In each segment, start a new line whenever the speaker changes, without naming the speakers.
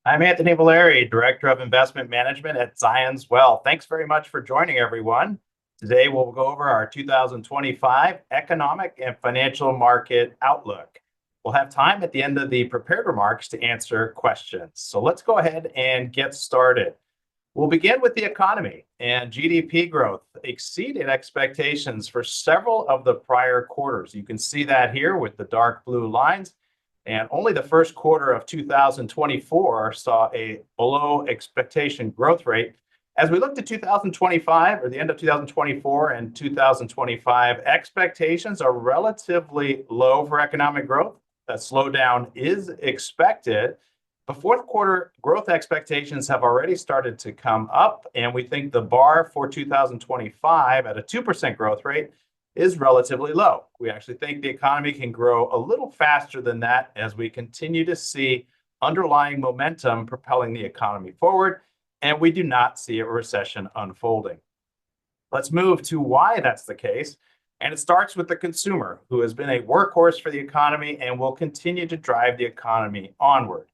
I'm Anthony Valeri, Director of Investment Management at Zions Wealth. Thanks very much for joining, everyone. Today, we'll go over our 2025 economic and financial market outlook. We'll have time at the end of the prepared remarks to answer questions. So let's go ahead and get started. We'll begin with the economy, and GDP growth exceeded expectations for several of the prior quarters. You can see that here with the dark blue lines. And only the first quarter of 2024 saw a below expectation growth rate. As we look to 2025, or the end of 2024 and 2025, expectations are relatively low for economic growth. That slowdown is expected. The fourth quarter growth expectations have already started to come up, and we think the bar for 2025 at a 2% growth rate is relatively low. We actually think the economy can grow a little faster than that as we continue to see underlying momentum propelling the economy forward, and we do not see a recession unfolding. Let's move to why that's the case. And it starts with the consumer, who has been a workhorse for the economy and will continue to drive the economy onward.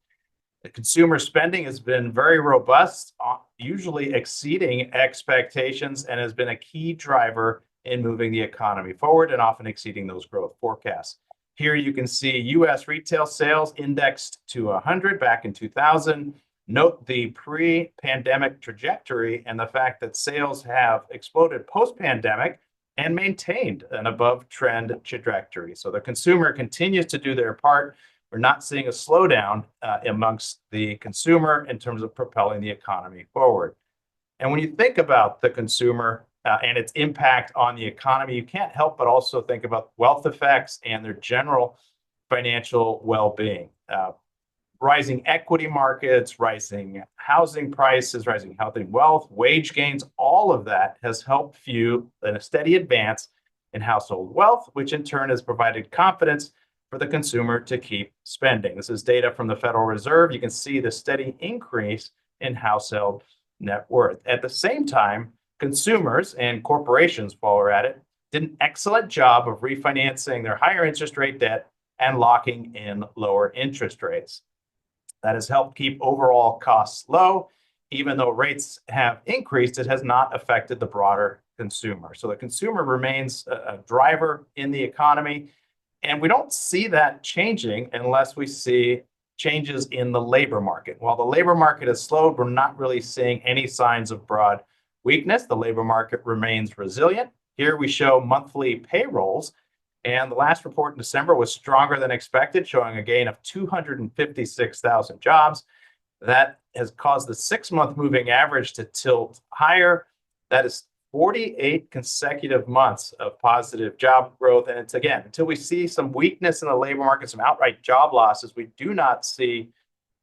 The consumer spending has been very robust, usually exceeding expectations, and has been a key driver in moving the economy forward and often exceeding those growth forecasts. Here you can see US retail sales indexed to 100 back in 2000. Note the pre-pandemic trajectory and the fact that sales have exploded post-pandemic and maintained an above-trend trajectory. So the consumer continues to do their part. We're not seeing a slowdown amongst the consumer in terms of propelling the economy forward. And when you think about the consumer and its impact on the economy, you can't help but also think about wealth effects and their general financial well-being. Rising equity markets, rising housing prices, rising housing wealth, wage gains, all of that has helped fuel a steady advance in household wealth, which in turn has provided confidence for the consumer to keep spending. This is data from the Federal Reserve. You can see the steady increase in household net worth. At the same time, consumers and corporations, while we're at it, did an excellent job of refinancing their higher interest rate debt and locking in lower interest rates. That has helped keep overall costs low. Even though rates have increased, it has not affected the broader consumer. So the consumer remains a driver in the economy. And we don't see that changing unless we see changes in the labor market. While the labor market has slowed, we're not really seeing any signs of broad weakness. The labor market remains resilient. Here we show monthly payrolls, and the last report in December was stronger than expected, showing a gain of 256,000 jobs. That has caused the 6-month moving average to tilt higher. That is 48 consecutive months of positive job growth. And it's, again, until we see some weakness in the labor market, some outright job losses, we do not see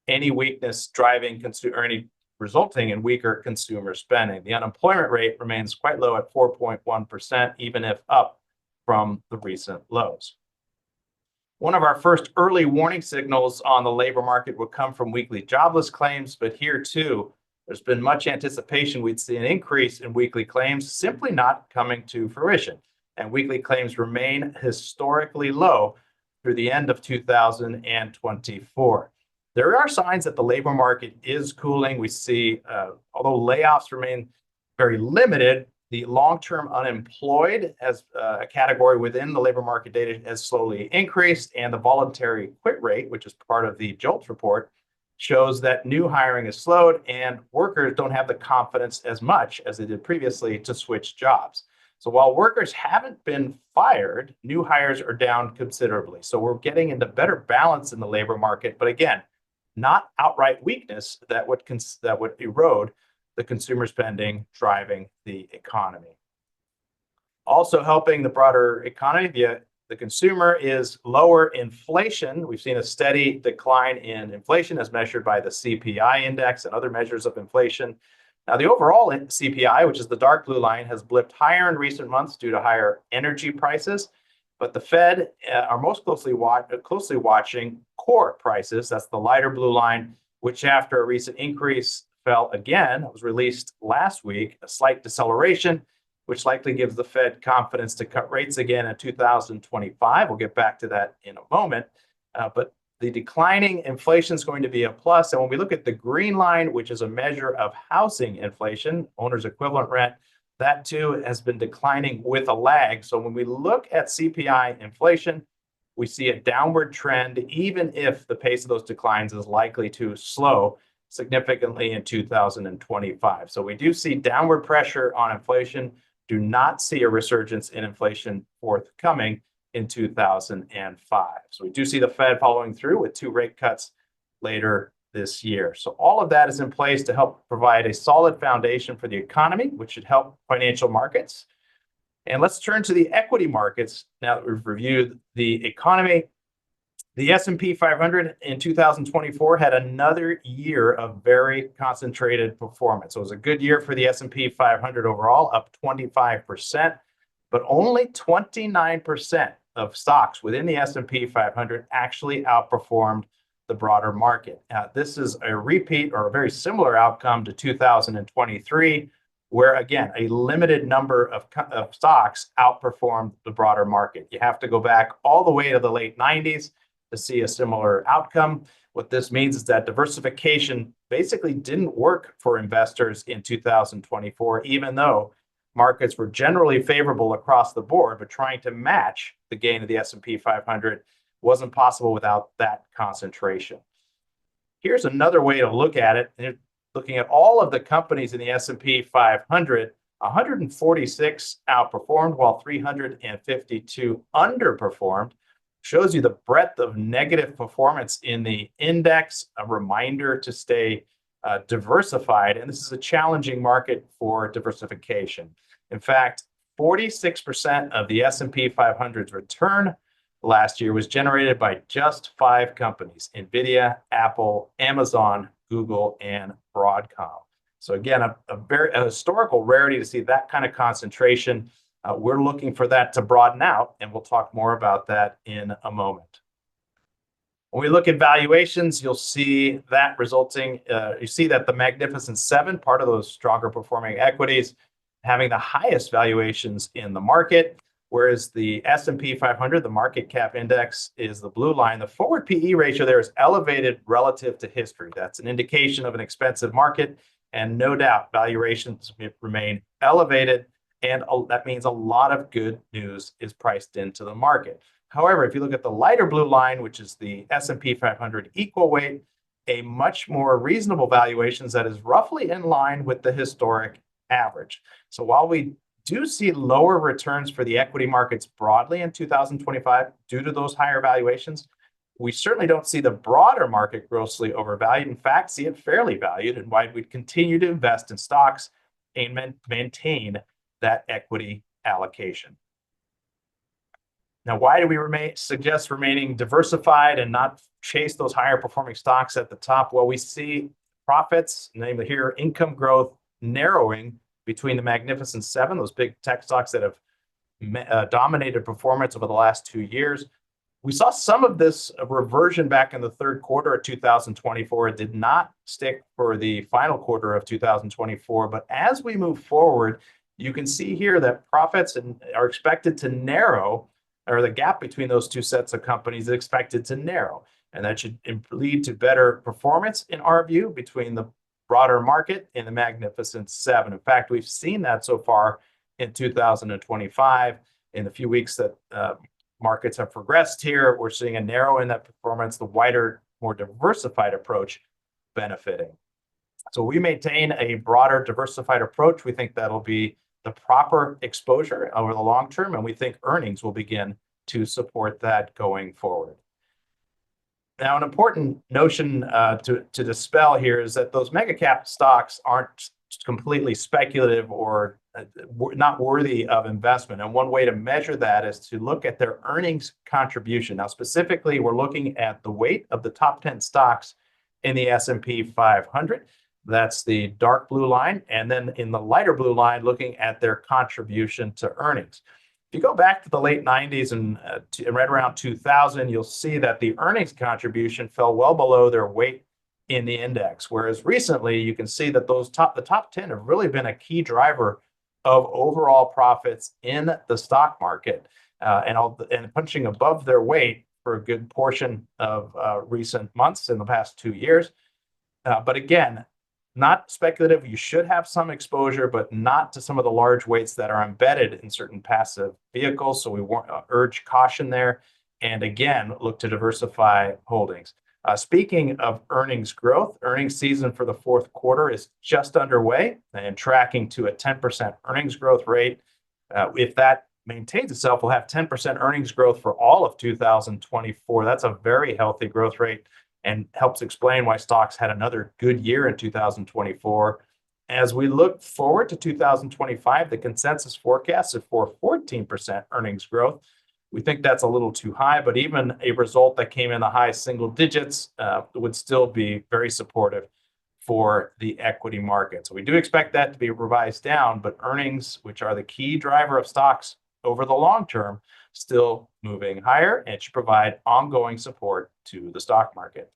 any weakness driving consumer, or any resulting in weaker consumer spending. The unemployment rate remains quite low at 4.1%, even if up from the recent lows. One of our first early warning signals on the labor market would come from weekly jobless claims, but here too, there's been much anticipation we'd see an increase in weekly claims, simply not coming to fruition. And weekly claims remain historically low through the end of 2024. There are signs that the labor market is cooling. We see, although layoffs remain very limited, the long-term unemployed as a category within the labor market data has slowly increased, and the voluntary quit rate, which is part of the JOLTS report, shows that new hiring is slowed and workers don't have the confidence as much as they did previously to switch jobs. So while workers haven't been fired, new hires are down considerably. So we're getting into better balance in the labor market, but again, not outright weakness that would erode the consumer spending driving the economy. Also helping the broader economy via the consumer is lower inflation. We've seen a steady decline in inflation as measured by the CPI index and other measures of inflation. Now, the overall CPI, which is the dark blue line, has blipped higher in recent months due to higher energy prices. But the Fed are most closely watching core prices. That's the lighter blue line, which after a recent increase fell again. It was released last week, a slight deceleration, which likely gives the Fed confidence to cut rates again in 2025. We'll get back to that in a moment. But the declining inflation is going to be a plus. And when we look at the green line, which is a measure of housing inflation, owner's equivalent rent, that too has been declining with a lag. So when we look at CPI inflation, we see a downward trend, even if the pace of those declines is likely to slow significantly in 2025. So we do see downward pressure on inflation, do not see a resurgence in inflation forthcoming in 2005. So we do see the Fed following through with 2 rate cuts later this year. So all of that is in place to help provide a solid foundation for the economy, which should help financial markets. And let's turn to the equity markets. Now that we've reviewed the economy, the S&P 500 in 2024 had another year of very concentrated performance. So it was a good year for the S&P 500 overall, up 25%, but only 29% of stocks within the S&P 500 actually outperformed the broader market. This is a repeat or a very similar outcome to 2023, where again, a limited number of stocks outperformed the broader market. You have to go back all the way to the late 90s to see a similar outcome. What this means is that diversification basically didn't work for investors in 2024, even though markets were generally favorable across the board, but trying to match the gain of the S&P 500 wasn't possible without that concentration. Here's another way to look at it. Looking at all of the companies in the S&P 500, 146 outperformed while 352 underperformed. Shows you the breadth of negative performance in the index, a reminder to stay diversified. And this is a challenging market for diversification. In fact, 46% of the S&P 500's return last year was generated by just 5 companies: NVIDIA, Apple, Amazon, Google, and Broadcom. So again, a historical rarity to see that kind of concentration. We're looking for that to broaden out, and we'll talk more about that in a moment. When we look at valuations, you'll see that you see that the Magnificent Seven, part of those stronger performing equities, having the highest valuations in the market, whereas the S&P 500, the market cap index, is the blue line. The forward PE ratio there is elevated relative to history. That's an indication of an expensive market, and no doubt valuations remain elevated, and that means a lot of good news is priced into the market. However, if you look at the lighter blue line, which is the S&P 500 equal weight, a much more reasonable valuations that is roughly in line with the historic average. So while we do see lower returns for the equity markets broadly in 2025 due to those higher valuations, we certainly don't see the broader market grossly overvalued. In fact, see it fairly valued, and why we'd continue to invest in stocks and maintain that equity allocation. Now, why do we suggest remaining diversified and not chase those higher performing stocks at the top? Well, we see profits, namely here, income growth narrowing between the Magnificent Seven, those big tech stocks that have dominated performance over the last 2 years. We saw some of this reversion back in the third quarter of 2024. It did not stick for the final quarter of 2024. But as we move forward, you can see here that profits are expected to narrow, or the gap between those two sets of companies is expected to narrow. And that should lead to better performance, in our view, between the broader market and the Magnificent Seven. In fact, we've seen that so far in 2025. In the few weeks that markets have progressed here, we're seeing a narrow in that performance, the wider, more diversified approach benefiting. So we maintain a broader, diversified approach. We think that'll be the proper exposure over the long term, and we think earnings will begin to support that going forward. Now, an important notion to dispel here is that those mega cap stocks aren't completely speculative or not worthy of investment. And one way to measure that is to look at their earnings contribution. Now, specifically, we're looking at the weight of the top 10 stocks in the S&P 500. That's the dark blue line. And then in the lighter blue line, looking at their contribution to earnings. If you go back to the late 90s and right around 2000, you'll see that the earnings contribution fell well below their weight in the index. Whereas recently, you can see that the top 10 have really been a key driver of overall profits in the stock market and punching above their weight for a good portion of recent months in the past 2 years. But again, not speculative. You should have some exposure, but not to some of the large weights that are embedded in certain passive vehicles. So we urge caution there. And again, look to diversify holdings. Speaking of earnings growth, earnings season for the fourth quarter is just underway and tracking to a 10% earnings growth rate. If that maintains itself, we'll have 10% earnings growth for all of 2024. That's a very healthy growth rate and helps explain why stocks had another good year in 2024. As we look forward to 2025, the consensus forecast is for 14% earnings growth. We think that's a little too high, but even a result that came in the high single digits would still be very supportive for the equity market. So we do expect that to be revised down, but earnings, which are the key driver of stocks over the long term, still moving higher and should provide ongoing support to the stock market.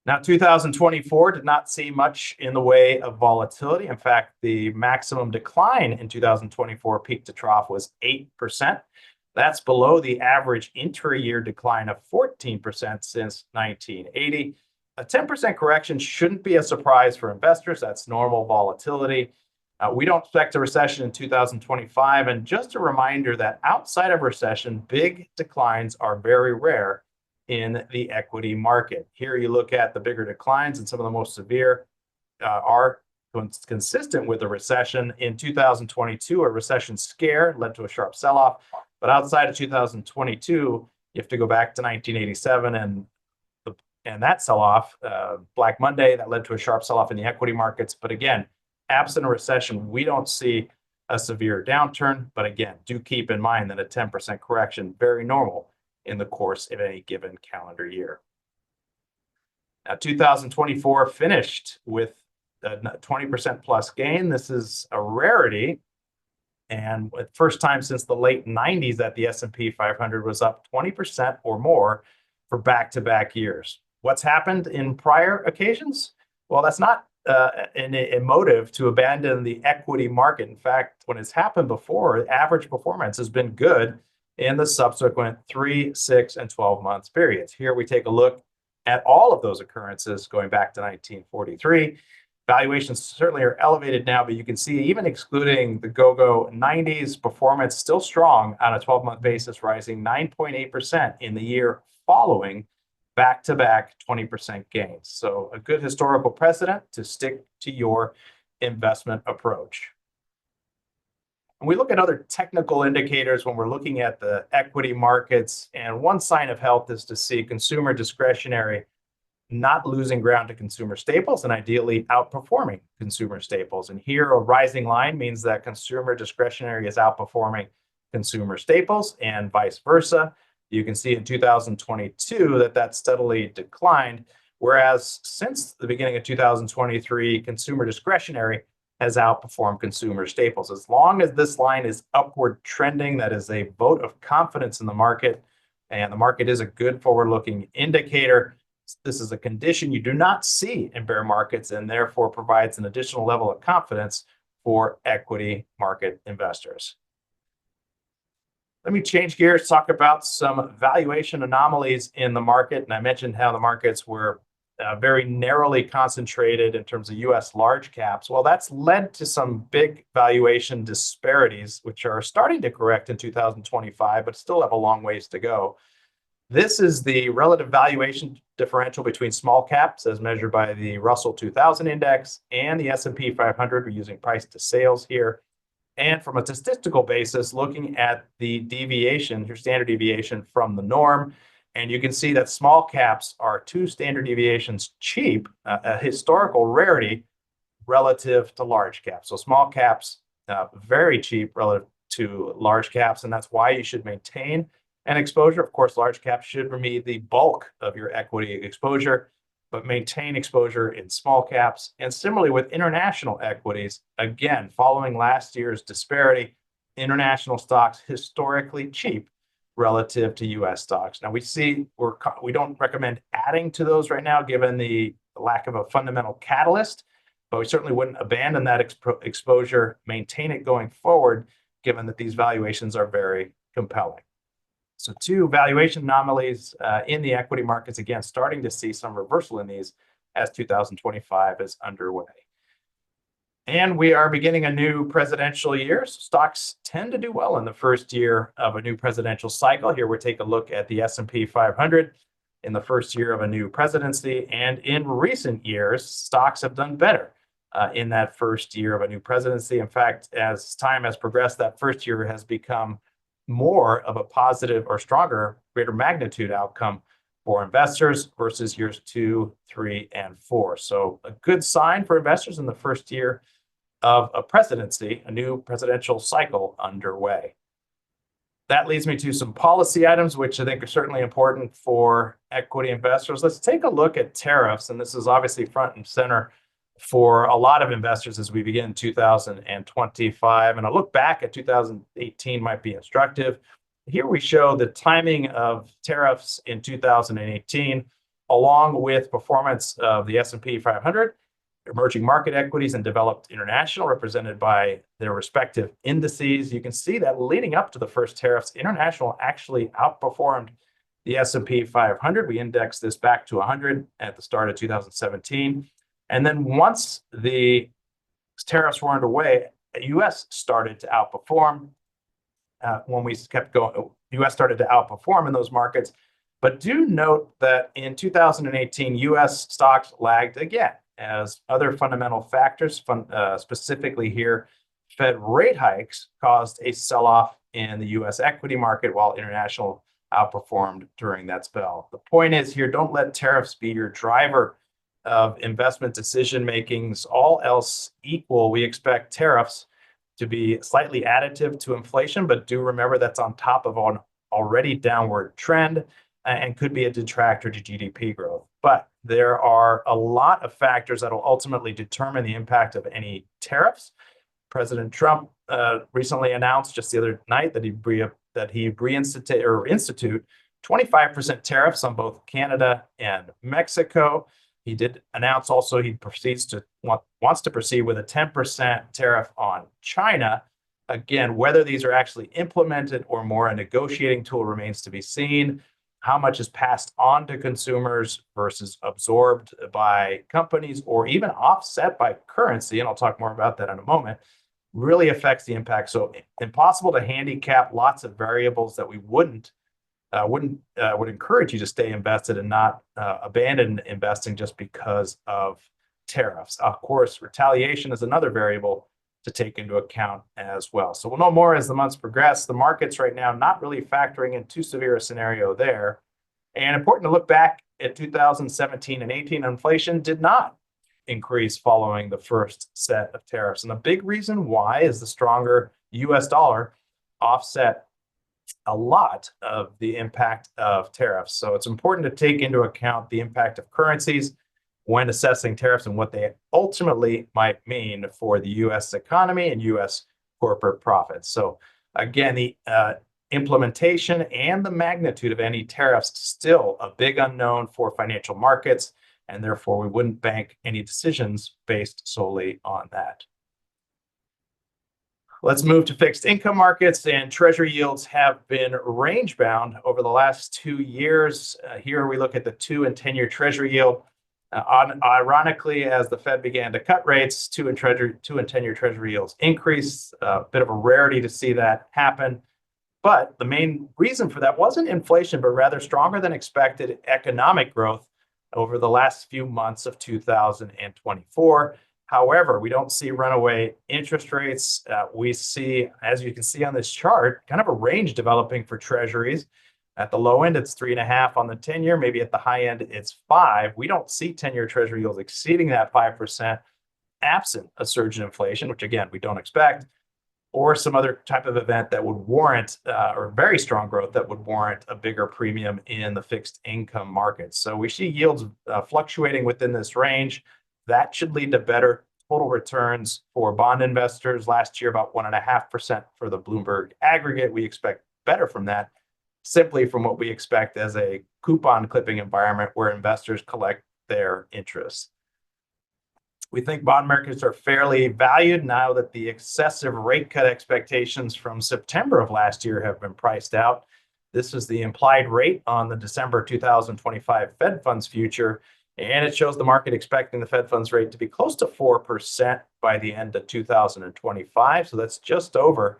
Now, 2024 did not see much in the way of volatility. In fact, the maximum decline in 2024 peak to trough was 8%. That's below the average intra-year decline of 14% since 1980. A 10% correction shouldn't be a surprise for investors. That's normal volatility. We don't expect a recession in 2025. And just a reminder that outside of recession, big declines are very rare in the equity market. Here you look at the bigger declines, and some of the most severe are consistent with a recession. In 2022, a recession scare led to a sharp sell-off. But outside of 2022, you have to go back to 1987 and that sell-off, Black Monday, that led to a sharp sell-off in the equity markets. But again, absent a recession, we don't see a severe downturn. But again, do keep in mind that a 10% correction, very normal in the course of any given calendar year. Now, 2024 finished with a 20% plus gain. This is a rarity, and the first time since the late 90s that the S&P 500 was up 20% or more for back-to-back years. What's happened in prior occasions? Well, that's not a motive to abandon the equity market. In fact, when it's happened before, average performance has been good in the subsequent 3, 6, and 12 months periods. Here we take a look at all of those occurrences going back to 1943. Valuations certainly are elevated now, but you can see even excluding the go-go 90s, performance still strong on a 12-month basis, rising 9.8% in the year following back-to-back 20% gains. So a good historical precedent to stick to your investment approach. And we look at other technical indicators when we're looking at the equity markets, and one sign of health is to see consumer discretionary not losing ground to consumer staples and ideally outperforming consumer staples. And here a rising line means that consumer discretionary is outperforming consumer staples and vice versa. You can see in 2022 that steadily declined, whereas since the beginning of 2023, consumer discretionary has outperformed consumer staples. As long as this line is upward trending, that is a vote of confidence in the market, and the market is a good forward-looking indicator. This is a condition you do not see in bear markets and therefore provides an additional level of confidence for equity market investors. Let me change gears, talk about some valuation anomalies in the market. And I mentioned how the markets were very narrowly concentrated in terms of US large caps. Well, that's led to some big valuation disparities, which are starting to correct in 2025, but still have a long ways to go. This is the relative valuation differential between small caps as measured by the Russell 2000 index and the S&P 500. We're using price to sales here. And from a statistical basis, looking at the deviation, your standard deviation from the norm, and you can see that small caps are 2 standard deviations cheap, a historical rarity relative to large caps. So small caps, very cheap relative to large caps, and that's why you should maintain an exposure. Of course, large caps should be the bulk of your equity exposure, but maintain exposure in small caps. And similarly with international equities, again, following last year's disparity, international stocks historically cheap relative to US stocks. Now we don't recommend adding to those right now, given the lack of a fundamental catalyst, but we certainly wouldn't abandon that exposure, maintain it going forward, given that these valuations are very compelling. So two valuation anomalies in the equity markets, again, starting to see some reversal in these as 2025 is underway. And we are beginning a new presidential year. So stocks tend to do well in the first year of a new presidential cycle. Here we take a look at the S&P 500 in the first year of a new presidency. And in recent years, stocks have done better in that first year of a new presidency. In fact, as time has progressed, that first year has become more of a positive or stronger, greater magnitude outcome for investors versus years 2, 3, and 4. So a good sign for investors in the first year of a presidency, a new presidential cycle underway. That leads me to some policy items, which I think are certainly important for equity investors. Let's take a look at tariffs, and this is obviously front and center for a lot of investors as we begin 2025. And a look back at 2018 might be instructive. Here we show the timing of tariffs in 2018, along with performance of the S&P 500, emerging market equities, and developed international, represented by their respective indices. You can see that leading up to the first tariffs, international actually outperformed the S&P 500. We indexed this back to 100 at the start of 2017. And then once the tariffs were underway, the U.S. started to outperform. When we kept going, the U.S. started to outperform in those markets. But do note that in 2018, U.S. stocks lagged again, as other fundamental factors, specifically here, Fed rate hikes caused a sell-off in the U.S. equity market while international outperformed during that spell. The point is here, don't let tariffs be your driver of investment decision makings. All else equal, we expect tariffs to be slightly additive to inflation, but do remember that's on top of an already downward trend and could be a detractor to GDP growth. But there are a lot of factors that will ultimately determine the impact of any tariffs. President Trump recently announced just the other night that he institute 25% tariffs on both Canada and Mexico. He did announce also he wants to proceed with a 10% tariff on China. Again, whether these are actually implemented or more a negotiating tool remains to be seen. How much is passed on to consumers versus absorbed by companies or even offset by currency, and I'll talk more about that in a moment, really affects the impact. So impossible to handicap, lots of variables that we would encourage you to stay invested and not abandon investing just because of tariffs. Of course, retaliation is another variable to take into account as well. So we'll know more as the months progress. The markets right now not really factoring in too severe a scenario there. And important to look back at 2017 and 18, inflation did not increase following the first set of tariffs. And the big reason why is the stronger US dollar offset a lot of the impact of tariffs. So it's important to take into account the impact of currencies when assessing tariffs and what they ultimately might mean for the U.S. economy and U.S. corporate profits. So again, the implementation and the magnitude of any tariffs still a big unknown for financial markets, and therefore we wouldn't bank any decisions based solely on that. Let's move to fixed income markets, and treasury yields have been range bound over the last 2 years. Here we look at the 2 and 10-year treasury yield. Ironically, as the Fed began to cut rates, 2 and 10-year treasury yields increased. A bit of a rarity to see that happen. But the main reason for that wasn't inflation, but rather stronger than expected economic growth over the last few months of 2024. However, we don't see runaway interest rates. We see, as you can see on this chart, kind of a range developing for treasuries. At the low end, it's 3.5 on the 10-year. Maybe at the high end, it's 5. We don't see 10-year treasury yields exceeding that 5%, absent a surge in inflation, which again, we don't expect, or some other type of event that would warrant, or very strong growth that would warrant a bigger premium in the fixed income market. So we see yields fluctuating within this range. That should lead to better total returns for bond investors. Last year, about 1.5% for the Bloomberg aggregate. We expect better from that, simply from what we expect as a coupon clipping environment where investors collect their interest. We think bond markets are fairly valued now that the excessive rate cut expectations from September of last year have been priced out. This is the implied rate on the December 2025 Fed funds future, and it shows the market expecting the Fed funds rate to be close to 4% by the end of 2025. So that's just over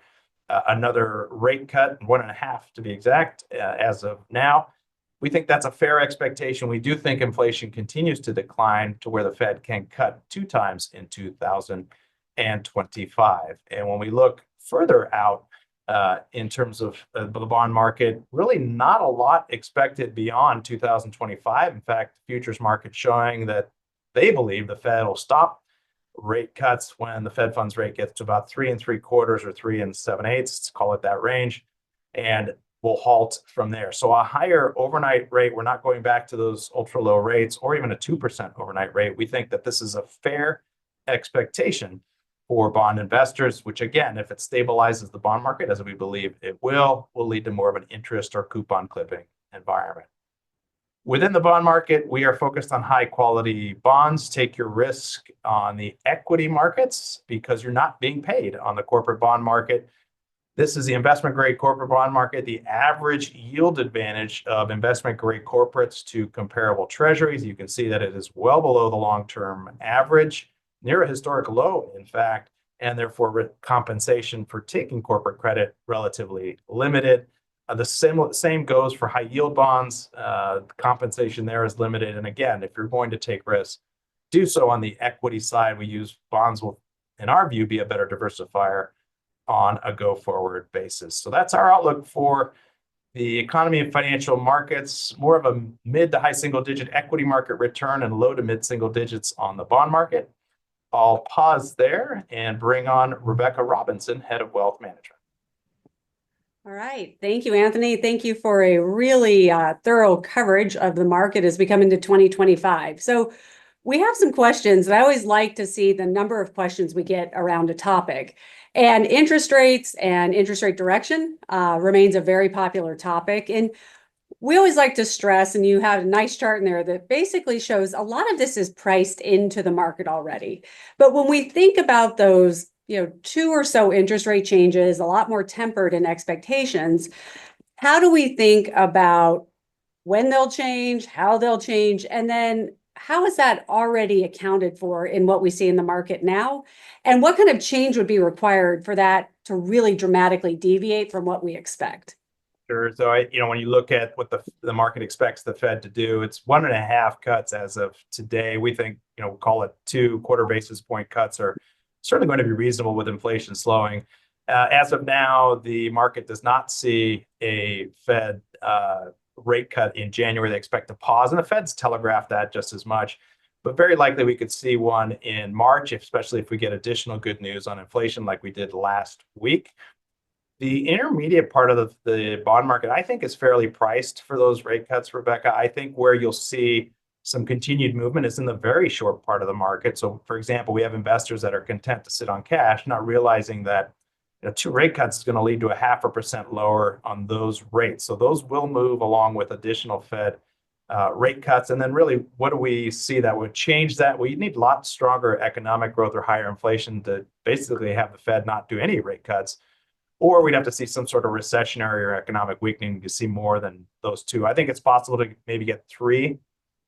another rate cut, 1.5 to be exact, as of now. We think that's a fair expectation. We do think inflation continues to decline to where the Fed can cut 2 times in 2025. And when we look further out in terms of the bond market, really not a lot expected beyond 2025. In fact, the futures market showing that they believe the Fed will stop rate cuts when the Fed funds rate gets to about 3.75 or 3.78, let's call it that range, and will halt from there. So a higher overnight rate, we're not going back to those ultra low rates or even a 2% overnight rate. We think that this is a fair expectation for bond investors, which again, if it stabilizes the bond market, as we believe it will lead to more of an interest or coupon clipping environment. Within the bond market, we are focused on high quality bonds. Take your risk on the equity markets because you're not being paid on the corporate bond market. This is the investment grade corporate bond market. The average yield advantage of investment grade corporates to comparable treasuries. You can see that it is well below the long-term average, near a historic low, in fact, and therefore compensation for taking corporate credit relatively limited. The same goes for high yield bonds. Compensation there is limited. And again, if you're going to take risks, do so on the equity side. We use bonds will, in our view, be a better diversifier on a go-forward basis. So that's our outlook for the economy and financial markets, more of a mid to high single-digit equity market return and low to mid single digits on the bond market. I'll pause there and bring on Rebecca Robinson, Head of Wealth Management.
All right. Thank you, Anthony. Thank you for a really thorough coverage of the market as we come into 2025. So we have some questions, and I always like to see the number of questions we get around a topic. And interest rates and interest rate direction remains a very popular topic. And we always like to stress, and you have a nice chart in there that basically shows a lot of this is priced into the market already. But when we think about those, 2 or so interest rate changes, a lot more tempered in expectations, how do we think about when they'll change, how they'll change, and then how is that already accounted for in what we see in the market now? And what kind of change would be required for that to really dramatically deviate from what we expect?
Sure. So, when you look at what the market expects the Fed to do, it's 1.5 cuts as of today. We think, we'll call it 2 quarter basis point cuts are certainly going to be reasonable with inflation slowing. As of now, the market does not see a Fed rate cut in January. They expect to pause, and the Fed's telegraphed that just as much. But very likely we could see one in March, especially if we get additional good news on inflation like we did last week. The intermediate part of the bond market, I think, is fairly priced for those rate cuts, Rebecca. I think where you'll see some continued movement is in the very short part of the market. So, for example, we have investors that are content to sit on cash, not realizing that 2 rate cuts is going to lead to a 0.5% lower on those rates. So those will move along with additional Fed rate cuts. And then really, what do we see that would change that? We need a lot stronger economic growth or higher inflation to basically have the Fed not do any rate cuts. Or we'd have to see some sort of recessionary or economic weakening to see more than those 2. I think it's possible to maybe get 3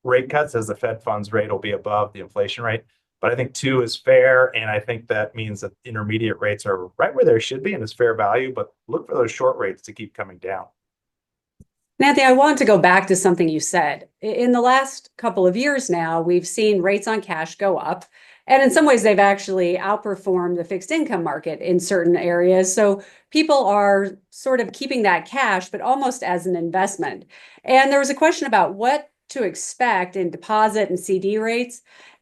rate cuts as the Fed funds rate will be above the inflation rate. But I think 2 is fair, and I think that means that intermediate rates are right where they should be and is fair value, but look for those short rates to keep coming down.
Nancy, I want to go back to something you said. In the last couple of years now, we've seen rates on cash go up, and in some ways they've actually outperformed the fixed income market in certain areas. So people are sort of keeping that cash, but almost as an investment. And there was a question about what to expect in deposit and CD rates,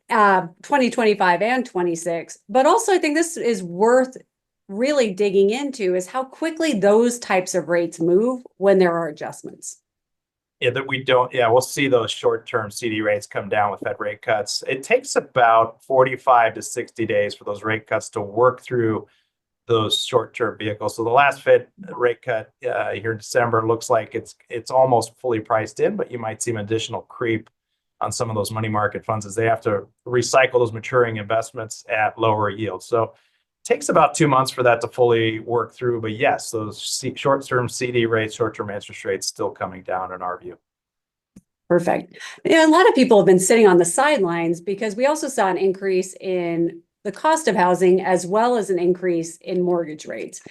2025 and 26. But also I think this is worth really digging into is how quickly those types of rates move when there are adjustments.
We'll see those short-term CD rates come down with Fed rate cuts. It takes about 45 to 60 days for those rate cuts to work through those short-term vehicles. So the last Fed rate cut here in December looks like it's almost fully priced in, but you might see an additional creep on some of those money market funds as they have to recycle those maturing investments at lower yields. So Takes about 2 months for that to fully work through. But yes, those short-term CD rates, short-term interest rates still coming down in our view.
Perfect. A lot of people have been sitting on the sidelines because we also saw an increase in the cost of housing as well as an increase in mortgage rates.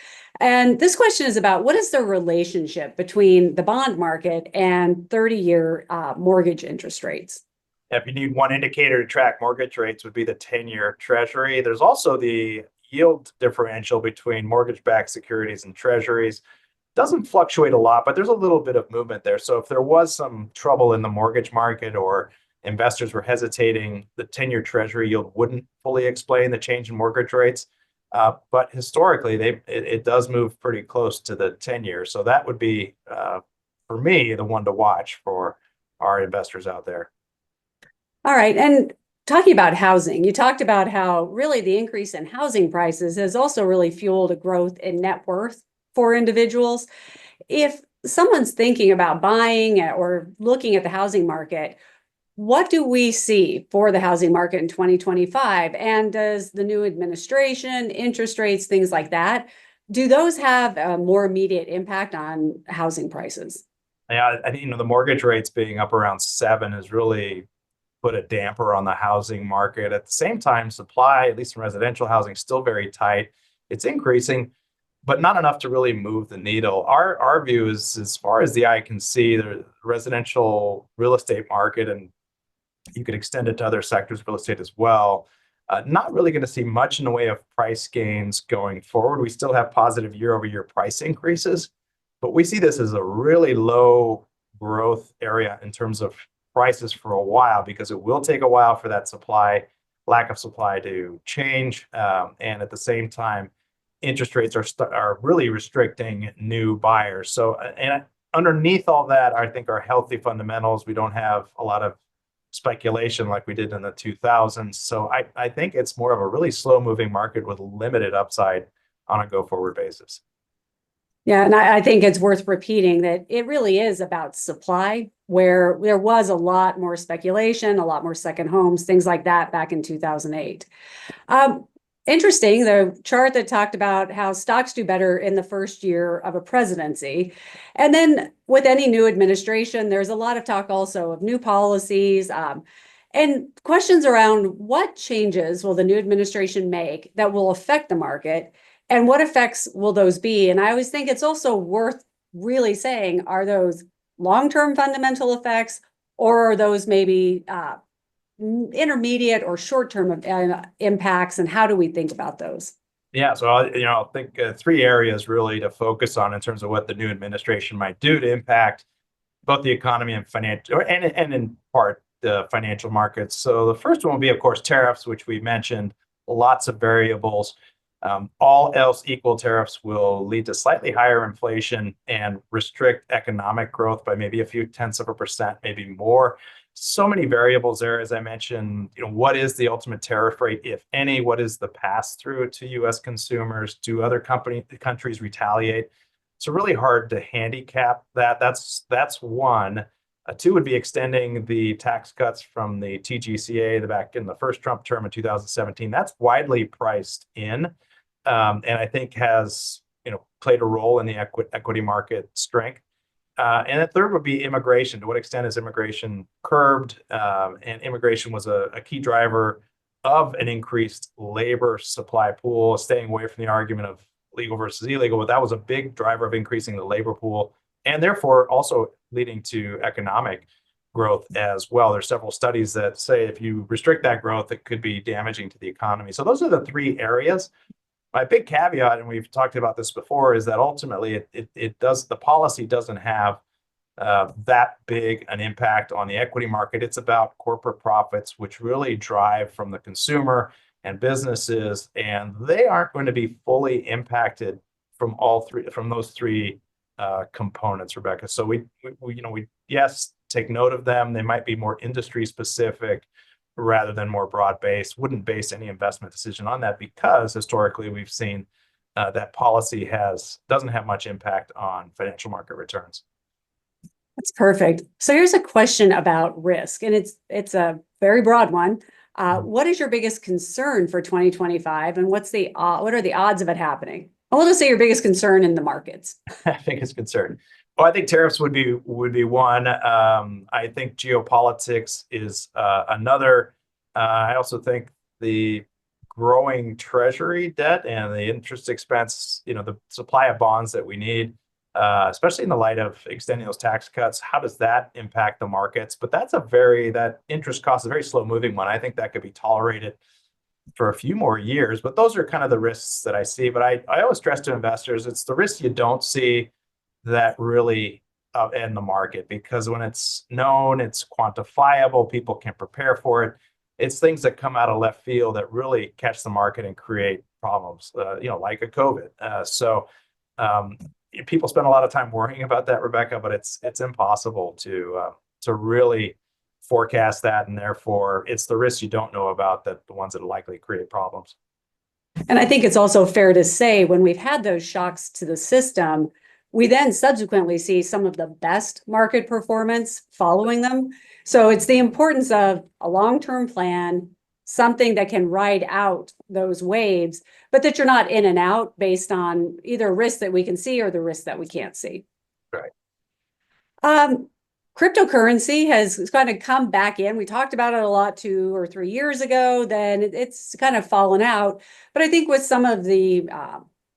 And this question is about what is the relationship between the bond market and 30-year mortgage interest rates?
If you need one indicator to track mortgage rates would be the 10-year treasury. There's also the yield differential between mortgage-backed securities and treasuries. Doesn't fluctuate a lot, but there's a little bit of movement there. So if there was some trouble in the mortgage market or investors were hesitating, the 10-year treasury yield wouldn't fully explain the change in mortgage rates. But historically, it does move pretty close to the 10-year. So that would be, for me, the one to watch for our investors out there.
All right. And talking about housing, you talked about how really the increase in housing prices has also really fueled a growth in net worth for individuals. If someone's thinking about buying or looking at the housing market, what do we see for the housing market in 2025? And does the new administration, interest rates, things like that, do those have a more immediate impact on housing prices?
Yeah, I think, the mortgage rates being up around 7 has really put a damper on the housing market. At the same time, supply, at least in residential housing, is still very tight. It's increasing, but not enough to really move the needle. Our view is, as far as the eye can see, the residential real estate market, and you could extend it to other sectors of real estate as well, not really going to see much in the way of price gains going forward. We still have positive year-over-year price increases, but we see this as a really low growth area in terms of prices for a while, because it will take a while for that lack of supply to change. And at the same time, interest rates are really restricting new buyers. So, and underneath all that, I think are healthy fundamentals. We don't have a lot of speculation like we did in the 2000s. So I think it's more of a really slow moving market with limited upside on a go forward basis.
Yeah, and I think it's worth repeating that it really is about supply, where there was a lot more speculation, a lot more second homes, things like that back in 2008. Interesting, the chart that talked about how stocks do better in the first year of a presidency. And then with any new administration, there's a lot of talk also of new policies and questions around what changes will the new administration make that will affect the market, and what effects will those be? And I always think it's also worth really saying, are those long-term fundamental effects, or are those maybe intermediate or short-term impacts, and how do we think about those?
Yeah, so I think 3 areas really to focus on in terms of what the new administration might do to impact both the economy and financial, and in part the financial markets. So the first one will be, of course, tariffs, which we mentioned. Lots of variables. All else equal, tariffs will lead to slightly higher inflation and restrict economic growth by maybe a few tenths of a percent, maybe more. So many variables there, as I mentioned. What is the ultimate tariff rate, if any? What is the pass through to U.S. consumers? Do other countries retaliate? It's really hard to handicap that. That's one. Two would be extending the tax cuts from the TGCA back in the first Trump term in 2017. That's widely priced in, and I think has played a role in the equity market strength. And the third would be immigration. To what extent is immigration curbed? And immigration was a key driver of an increased labor supply pool, staying away from the argument of legal versus illegal, but that was a big driver of increasing the labor pool, and therefore also leading to economic growth as well. There's several studies that say if you restrict that growth, it could be damaging to the economy. So those are the 3 areas. My big caveat, and we've talked about this before, is that ultimately the policy doesn't have that big an impact on the equity market. It's about corporate profits, which really drive from the consumer and businesses, and they aren't going to be fully impacted from those three components, Rebecca. So we yes, take note of them. They might be more industry specific rather than more broad based. Wouldn't base any investment decision on that, because historically we've seen that policy doesn't have much impact on financial market returns.
That's perfect. So here's a question about risk, and it's a very broad one. What is your biggest concern for 2025, and what are the odds of it happening? I want to say your biggest concern in the markets.
I think it's concerned. Well, I think tariffs would be one. I think geopolitics is another. I also think the growing treasury debt and the interest expense, the supply of bonds that we need, especially in the light of extending those tax cuts, how does that impact the markets? But that interest cost is a very slow moving one. I think that could be tolerated for a few more years, but those are kind of the risks that I see. But I always stress to investors, it's the risks you don't see that really end the market, because when it's known, it's quantifiable, people can prepare for it. It's things that come out of left field that really catch the market and create problems, like a COVID. People spend a lot of time worrying about that, Rebecca, but it's impossible to really forecast that, and therefore it's the risks you don't know about that the ones that likely create problems.
And I think it's also fair to say when we've had those shocks to the system, we then subsequently see some of the best market performance following them. So it's the importance of a long-term plan, something that can ride out those waves, but that you're not in and out based on either risk that we can see or the risk that we can't see.
Right.
Cryptocurrency has kind of come back in. We talked about it a lot 2 or 3 years ago. Then it's kind of fallen out. But I think with some of the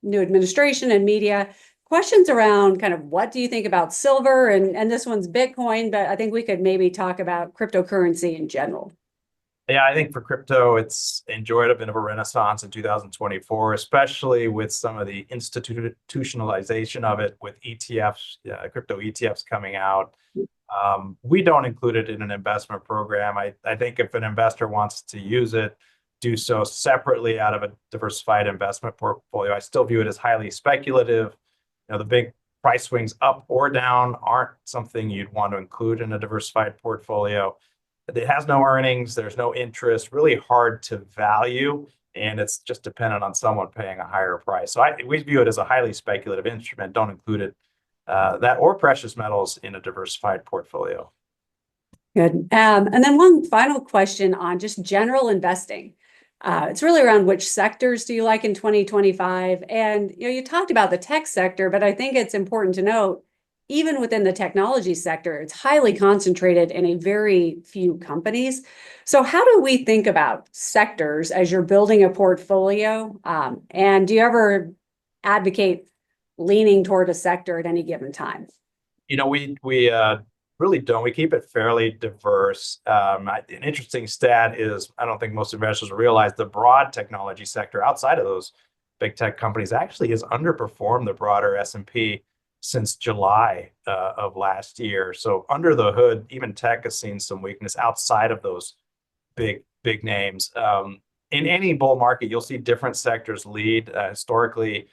new administration and media, questions around kind of what do you think about silver, and this one's Bitcoin, but I think we could maybe talk about cryptocurrency in general.
Yeah, I think for crypto, it's enjoyed a bit of a renaissance in 2024, especially with some of the institutionalization of it with ETFs, crypto ETFs coming out. We don't include it in an investment program. I think if an investor wants to use it, do so separately out of a diversified investment portfolio. I still view it as highly speculative. The big price swings up or down aren't something you'd want to include in a diversified portfolio. It has no earnings, there's no interest, really hard to value, and it's just dependent on someone paying a higher price. So we view it as a highly speculative instrument. Don't include it, that or precious metals, in a diversified portfolio.
Good. And then one final question on just general investing. It's really around which sectors do you like in 2025? And you talked about the tech sector, but I think it's important to note, even within the technology sector, it's highly concentrated in a very few companies. So how do we think about sectors as you're building a portfolio? And do you ever advocate leaning toward a sector at any given time?
We really don't. We keep it fairly diverse. An interesting stat is, I don't think most investors realize, the broad technology sector outside of those big tech companies actually has underperformed the broader S&P since July of last year. So under the hood, even tech has seen some weakness outside of those big names. In any bull market, you'll see different sectors lead. Historically,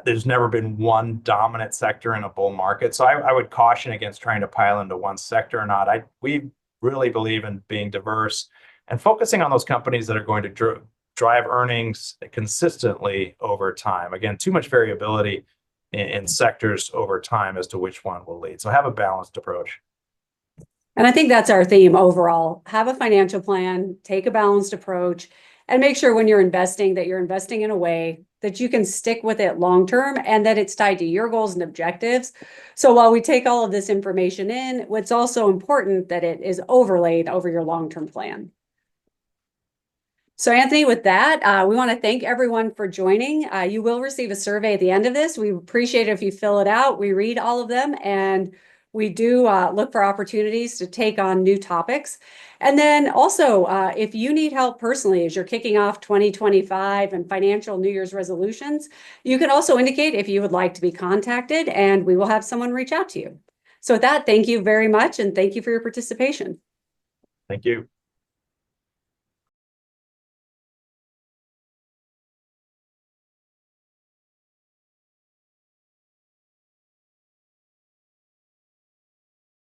there's never been one dominant sector in a bull market. So I would caution against trying to pile into one sector or not. We really believe in being diverse and focusing on those companies that are going to drive earnings consistently over time. Again, too much variability in sectors over time as to which one will lead. So have a balanced approach.
And I think that's our theme overall. Have a financial plan, take a balanced approach, and make sure when you're investing that you're investing in a way that you can stick with it long term and that it's tied to your goals and objectives. So while we take all of this information in, what's also important that it is overlaid over your long-term plan. So Anthony, with that, we want to thank everyone for joining. You will receive a survey at the end of this. We appreciate it if you fill it out. We read all of them, and we do look for opportunities to take on new topics. And then also, if you need help personally as you're kicking off 2025 and financial New Year's resolutions, you can also indicate if you would like to be contacted, and we will have someone reach out to you. So with that, thank you very much, and thank you for your participation.
Thank you.